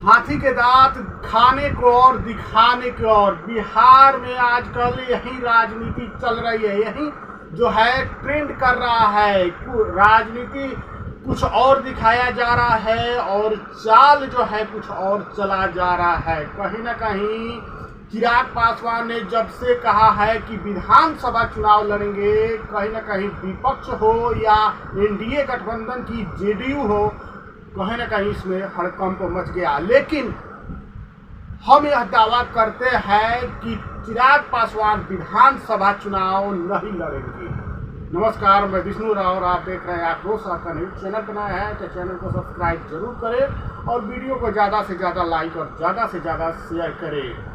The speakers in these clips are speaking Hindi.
हाथी के दांत खाने को और दिखाने को और बिहार में आजकल यही राजनीति चल रही है, यही जो है ट्रेंड कर रहा है। राजनीति कुछ और दिखाया जा रहा है और चाल जो है कुछ और चला जा रहा है। कहीं ना कहीं चिराग पासवान ने जब से कहा है कि विधानसभा चुनाव लड़ेंगे, कहीं ना कहीं विपक्ष हो या एनडीए गठबंधन की जेडीयू हो, कहीं ना कहीं इसमें हड़कंप मच गया। लेकिन हम यह दावा करते हैं कि चिराग पासवान विधानसभा चुनाव नहीं लड़ेंगे। नमस्कार, मैं विष्णु राव और आप देख रहे हैं आक्रोश का न्यूज। चैनल बनाया है तो चैनल को सब्सक्राइब जरूर करें और वीडियो को ज़्यादा से ज़्यादा लाइक और ज़्यादा से ज़्यादा शेयर करें।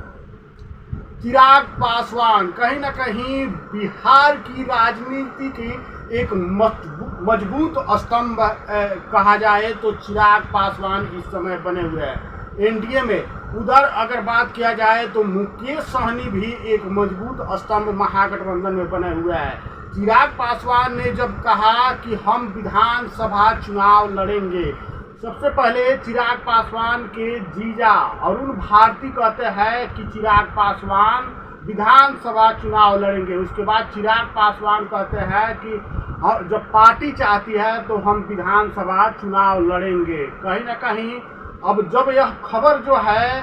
चिराग पासवान कहीं ना कहीं बिहार की राजनीति की एक मजबूत स्तंभ कहा जाए तो चिराग पासवान इस समय बने हुए हैं एनडीए में। उधर अगर बात किया जाए तो मुकेश सहनी भी एक मजबूत स्तंभ महागठबंधन में बने हुए हैं। चिराग पासवान ने जब कहा कि हम विधानसभा चुनाव लड़ेंगे, सबसे पहले चिराग पासवान के जीजा अरुण भारती कहते हैं कि चिराग पासवान विधानसभा चुनाव लड़ेंगे। उसके बाद चिराग पासवान कहते हैं कि जब पार्टी चाहती है तो हम विधानसभा चुनाव लड़ेंगे। कहीं ना कहीं अब जब यह खबर जो है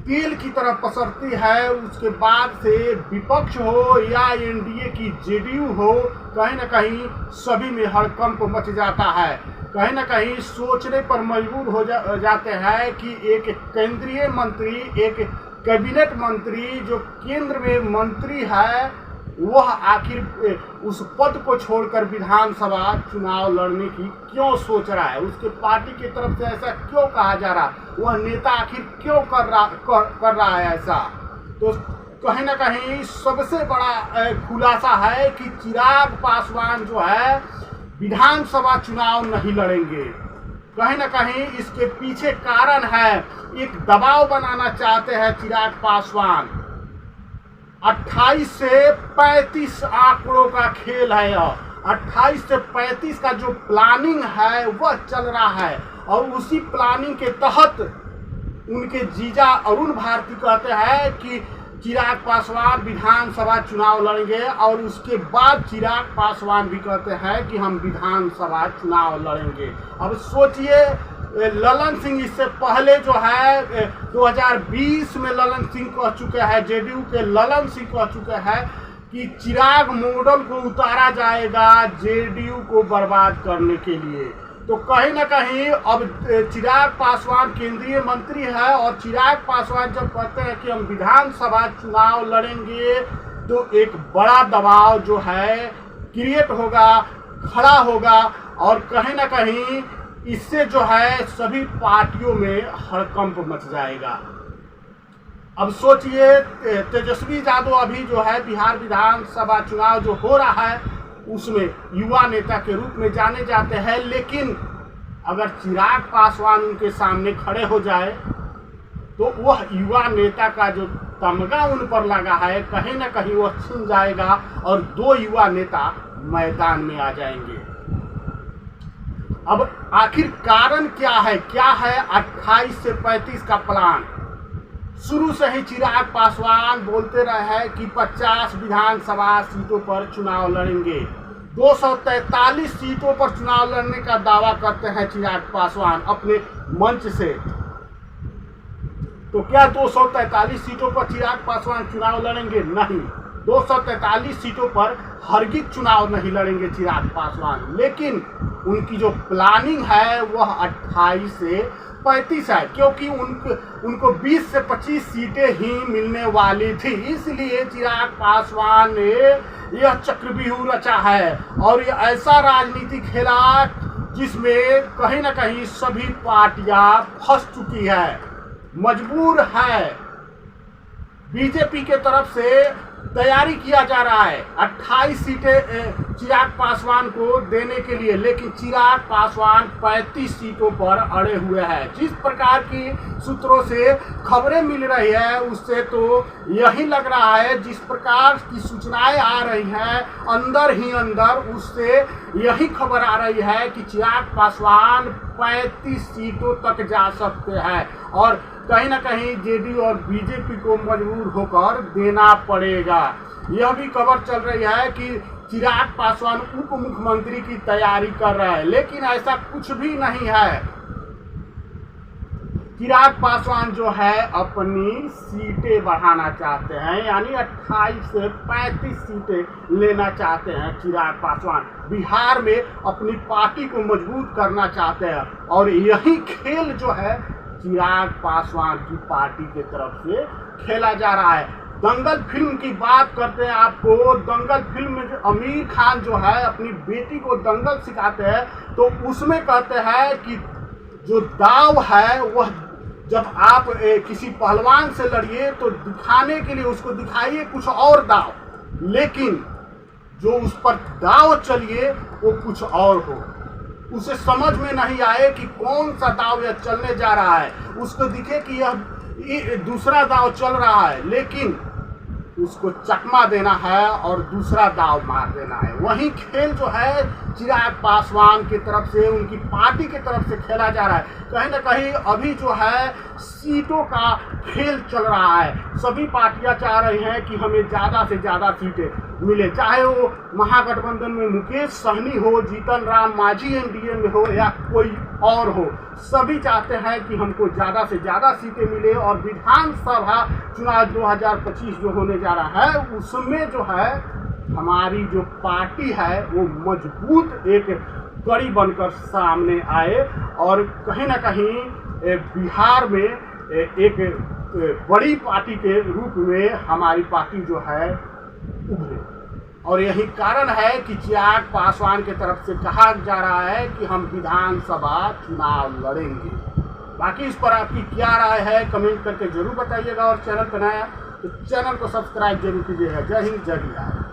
तेल की तरह पसरती है, उसके बाद से विपक्ष हो या एनडीए की जेडीयू हो, कहीं ना कहीं सभी में हड़कंप मच जाता है। कहीं ना कहीं सोचने पर मजबूर हो जाते हैं कि एक केंद्रीय मंत्री, एक कैबिनेट मंत्री जो केंद्र में मंत्री है, वह आखिर उस पद को छोड़कर विधानसभा चुनाव लड़ने की क्यों सोच रहा है। उसके पार्टी की तरफ से ऐसा क्यों कहा जा रहा, वह नेता आखिर क्यों कर रहा है ऐसा। तो कहीं ना कहीं सबसे बड़ा खुलासा है कि चिराग पासवान जो है विधानसभा चुनाव नहीं लड़ेंगे। कहीं ना कहीं इसके पीछे कारण है, एक दबाव बनाना चाहते हैं चिराग पासवान। 28 से 35 आंकड़ों का खेल है यह। 28 से 35 का जो प्लानिंग है वह चल रहा है और उसी प्लानिंग के तहत उनके जीजा अरुण भारती कहते हैं कि चिराग पासवान विधानसभा चुनाव लड़ेंगे और उसके बाद चिराग पासवान भी कहते हैं कि हम विधानसभा चुनाव लड़ेंगे। अब सोचिए, ललन सिंह इससे पहले जो है 2020 में ललन सिंह कह चुके हैं, जेडीयू के ललन सिंह कह चुके हैं कि चिराग मॉडल को उतारा जाएगा जेडीयू को बर्बाद करने के लिए। तो कहीं ना कहीं अब चिराग पासवान केंद्रीय मंत्री है और चिराग पासवान जब कहते हैं कि हम विधानसभा चुनाव लड़ेंगे तो एक बड़ा दबाव जो है क्रिएट होगा, खड़ा होगा और कहीं ना कहीं इससे जो है सभी पार्टियों में हड़कंप मच जाएगा। अब सोचिए, तेजस्वी यादव अभी जो है बिहार विधानसभा चुनाव जो हो रहा है उसमें युवा नेता के रूप में जाने जाते हैं, लेकिन अगर चिराग पासवान उनके सामने खड़े हो जाए तो वह युवा नेता का जो तमगा उन पर लगा है कहीं ना कहीं वह छिन जाएगा और दो युवा नेता मैदान में आ जाएंगे। अब आखिर कारण क्या है 28 से 35 का प्लान। शुरू से ही चिराग पासवान बोलते रहे हैं कि 50 विधानसभा सीटों पर चुनाव लड़ेंगे। 243 सीटों पर चुनाव लड़ने का दावा करते हैं चिराग पासवान अपने मंच से। तो क्या 243 सीटों पर चिराग पासवान चुनाव लड़ेंगे? नहीं, 243 सीटों पर हरगिज चुनाव नहीं लड़ेंगे चिराग पासवान। लेकिन उनकी जो प्लानिंग है वह 28 से 35 है, क्योंकि उनको 20 से 25 सीटें ही मिलने वाली थी। इसलिए चिराग पासवान ने यह चक्रव्यूह रचा है और यह ऐसा राजनीति खेला जिसमें कहीं ना कहीं सभी पार्टियां फंस चुकी है, मजबूर है। बीजेपी के तरफ से तैयारी किया जा रहा है 28 सीटें चिराग पासवान को देने के लिए, लेकिन चिराग पासवान 35 सीटों पर अड़े हुए हैं। जिस प्रकार की सूत्रों से खबरें मिल रही है उससे तो यही लग रहा है, जिस प्रकार की सूचनाएं आ रही हैं अंदर ही अंदर, उससे यही खबर आ रही है कि चिराग पासवान 35 सीटों तक जा सकते हैं और कहीं ना कहीं जेडीयू और बीजेपी को मजबूर होकर देना पड़ेगा। यह भी खबर चल रही है कि चिराग पासवान उप मुख्यमंत्री की तैयारी कर रहे हैं, लेकिन ऐसा कुछ भी नहीं है। चिराग पासवान जो है अपनी सीटें बढ़ाना चाहते हैं, यानी 28 से 35 सीटें लेना चाहते हैं। चिराग पासवान बिहार में अपनी पार्टी को मजबूत करना चाहते हैं और यही खेल जो है चिराग पासवान की पार्टी के तरफ से खेला जा रहा है। दंगल फिल्म की बात करते हैं आपको, दंगल फिल्म में आमिर खान जो है अपनी बेटी को दंगल सिखाते हैं, तो उसमें कहते हैं कि जो दाव है वह जब आप किसी पहलवान से लड़िए तो दिखाने के लिए उसको दिखाइए कुछ और दाव, लेकिन जो उस पर दाव चलिए वो कुछ और हो। उसे समझ में नहीं आए कि कौन सा दाव यह चलने जा रहा है, उसको दिखे कि यह दूसरा दाव चल रहा है, लेकिन उसको चकमा देना है और दूसरा दाव मार देना है। वही खेल जो है चिराग पासवान की तरफ से, उनकी पार्टी की तरफ से खेला जा रहा है। कहीं ना कहीं अभी जो है सीटों का खेल चल रहा है। सभी पार्टियां चाह रही हैं कि हमें ज़्यादा से ज़्यादा सीटें मिले, चाहे वो महागठबंधन में मुकेश सहनी हो, जीतन राम मांझी एनडीए में हो या कोई और हो, सभी चाहते हैं कि हमको ज़्यादा से ज़्यादा सीटें मिले और विधानसभा चुनाव 2025 जो होने जा रहा है उसमें जो है हमारी जो पार्टी है वो मजबूत एक कड़ी बनकर सामने आए और कहीं ना कहीं बिहार में एक बड़ी पार्टी के रूप में हमारी पार्टी जो है उभरे। और यही कारण है कि चिराग पासवान की तरफ से कहा जा रहा है कि हम विधानसभा चुनाव लड़ेंगे। बाकी इस पर आपकी क्या राय है कमेंट करके जरूर बताइएगा और चैनल पर नया तो चैनल को सब्सक्राइब जरूर कीजिएगा। जय हिंद, जय बिहार।